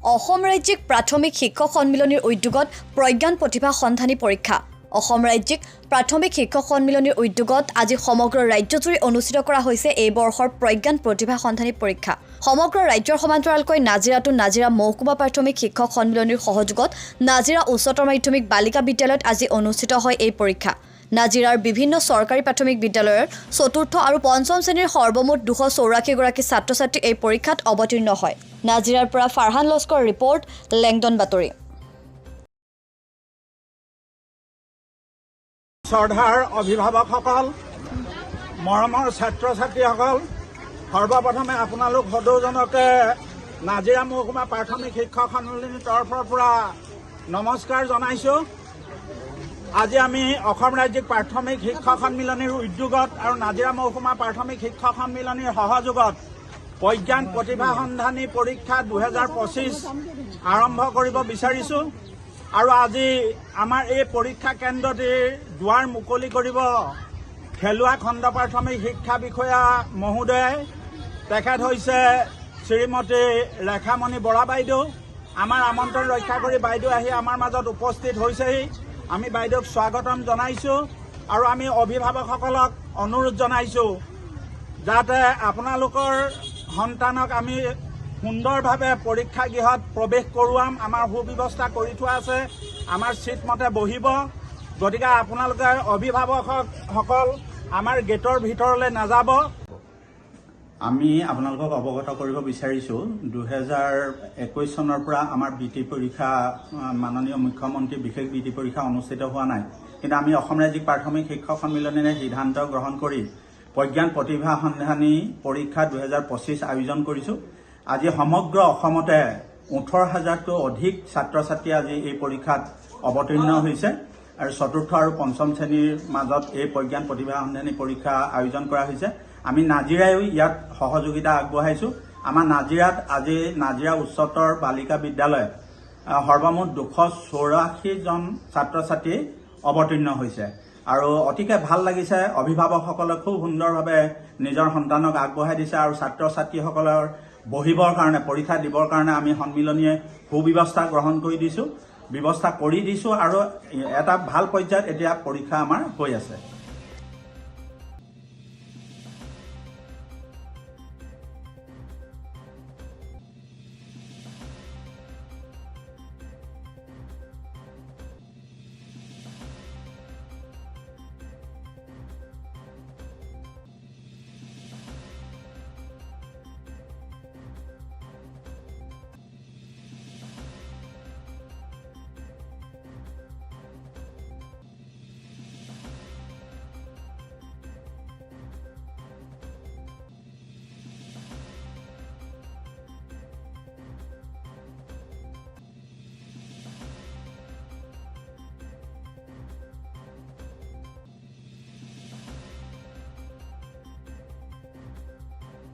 অসম ৰাজ্যিক প্ৰাথমিক শিক্ষক সন্মিলনীৰ উদ্যোগত প্ৰজ্ঞান প্ৰতিভা সন্ধানী পৰীক্ষা। অসম ৰাজ্যিক প্ৰাথমিক শিক্ষক সন্মিলনীৰ উদ্যোগত আজি সমগ্ৰ ৰাজ্যজুৰি অনুষ্ঠিত কৰা হৈছে এই বৰ্ষৰ প্ৰজ্ঞান প্ৰতিভা সন্ধানী পৰীক্ষা। সমগ্ৰ ৰাজ্যৰ সমান্তৰালকৈ নাজিৰা মহকুমা প্ৰাথমিক শিক্ষক সন্মিলনীৰ সহযোগত নাজিৰা উচ্চতৰ মাধ্যমিক বালিকা বিদ্যালয়ত আজি অনুষ্ঠিত হয় এই পৰীক্ষা। নাজিৰাৰ বিভিন্ন চৰকাৰী প্ৰাথমিক বিদ্যালয়ৰ ৪ৰ্থ আৰু ৫ম শ্ৰেণীৰ সৰ্বমুঠ ২৮৪ গৰাকী ছাত্ৰ-ছাত্ৰী এই পৰীক্ষাত অৱতীৰ্ণ হয়। নাজিৰাৰ পৰা ফাৰহান লস্কৰ ৰিপৰ্ট, লেংডন বাতৰি। শ্ৰদ্ধাৰ অভিভাৱকসকল, মৰমৰ ছাত্ৰ-ছাত্ৰীসকল, সৰ্বপ্ৰথমে আপোনালোক সদৌজনকে নাজিৰা মহকুমা প্ৰাথমিক শিক্ষক সন্মিলনীৰ তৰফৰ পৰা নমস্কাৰ জনাইছোঁ। আজি আমি অসম ৰাজ্যিক প্ৰাথমিক শিক্ষক সন্মিলনীৰ উদ্যোগত আৰু নাজিৰা মহকুমা প্ৰাথমিক শিক্ষক সন্মিলনীৰ সহযোগত প্ৰজ্ঞান প্ৰতিভা সন্ধানী পৰীক্ষা ২০২৫ আৰম্ভ কৰিব বিচাৰিছোঁ। আৰু আজি আমাৰ এই পৰীক্ষা কেন্দ্ৰটিৰ দুৱাৰ মুকলি কৰিব খেলুৱা খণ্ড প্ৰাথমিক শিক্ষা বিষয়া মহোদয়। তেখেত হৈছে শ্ৰীমতী ৰেখামণি বৰা বাইদেউ। আমাৰ আমন্ত্ৰণ ৰক্ষা কৰি বাইদেউ আহি আমাৰ মাজত উপস্থিত হৈছেহি। আমি বাইদেউক স্বাগতম জনাইছোঁ আৰু আমি অভিভাৱকসকলক অনুৰোধ জনাইছোঁ যাতে আপোনালোকৰ সন্তানক আমি সুন্দৰভাৱে পৰীক্ষা গৃহত প্ৰৱেশ কৰোৱাম। আমাৰ সুব্যৱস্থা কৰি থোৱা আছে, আমাৰ ছিট মতে বহিব। গতিকে আপোনালোকে অভিভাৱকসকল আমাৰ গেটৰ ভিতৰলৈ নাযাব। আমি আপোনালোকক অৱগত কৰিব বিচাৰিছোঁ ২০২১ চনৰ পৰা আমাৰ বৃত্তি পৰীক্ষা মাননীয় মুখ্যমন্ত্ৰী বিশেষ বৃত্তি পৰীক্ষা অনুষ্ঠিত হোৱা নাই, কিন্তু আমি অসম ৰাজ্যিক প্ৰাথমিক শিক্ষক সন্মিলনীৰে সিদ্ধান্ত গ্ৰহণ কৰি প্ৰজ্ঞান প্ৰতিভা সন্ধানী পৰীক্ষা ২০২৫ আয়োজন কৰিছোঁ। আজি সমগ্ৰ অসমতে ১৮,০০০তকৈ অধিক ছাত্ৰ ছাত্ৰী আজি এই পৰীক্ষাত অৱতীৰ্ণ হৈছে আৰু ৪ৰ্থ আৰু ৫ম শ্ৰেণীৰ মাজত এই প্ৰজ্ঞান প্ৰতিভা সন্ধানী পৰীক্ষা আয়োজন কৰা হৈছে। আমি নাজিৰায়ো ইয়াত সহযোগিতা আগবঢ়াইছোঁ। আমাৰ নাজিৰাত আজি নাজিৰা উচ্চতৰ বালিকা বিদ্যালয় সৰ্বমুঠ ২৮৪জন ছাত্ৰ ছাত্ৰী অৱতীৰ্ণ হৈছে আৰু অতিকে ভাল লাগিছে। অভিভাৱকসকলে খুব সুন্দৰভাৱে নিজৰ সন্তানক আগবঢ়াই দিছে আৰু ছাত্ৰ ছাত্ৰীসকলৰ বহিবৰ কাৰণে, পৰীক্ষা দিবৰ কাৰণে আমি সন্মিলনীয়ে সুব্যৱস্থা গ্ৰহণ কৰি দিছোঁ, ব্যৱস্থা কৰি দিছোঁ আৰু এটা ভাল পৰ্যায়ত এতিয়া পৰীক্ষা আমাৰ হৈ আছে।